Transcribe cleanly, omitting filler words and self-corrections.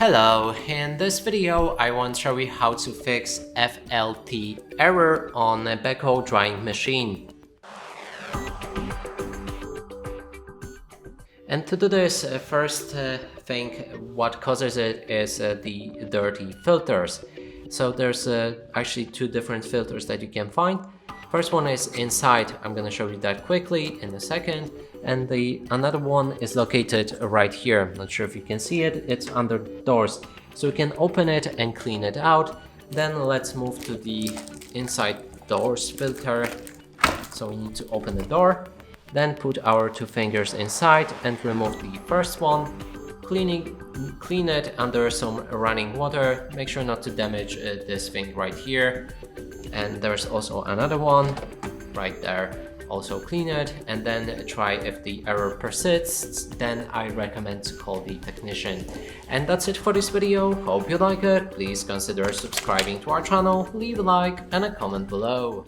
Hello, in this video I want to show you how to fix FLT error on a Beko drying machine. And to do this, first thing what causes it is the dirty filters. So there's actually two different filters that you can find. First one is inside, I'm going to show you that quickly in a second, and the another one is located right here. I'm not sure if you can see it, it's under doors. So we can open it and clean it out. Then let's move to the inside doors filter. So we need to open the door, then put our two fingers inside and remove the first one. Clean it under some running water. Make sure not to damage this thing right here. And there's also another one right there. Also clean it and then try. If the error persists, then I recommend to call the technician. And that's it for this video. Hope you like it. Please consider subscribing to our channel, leave a like and a comment below.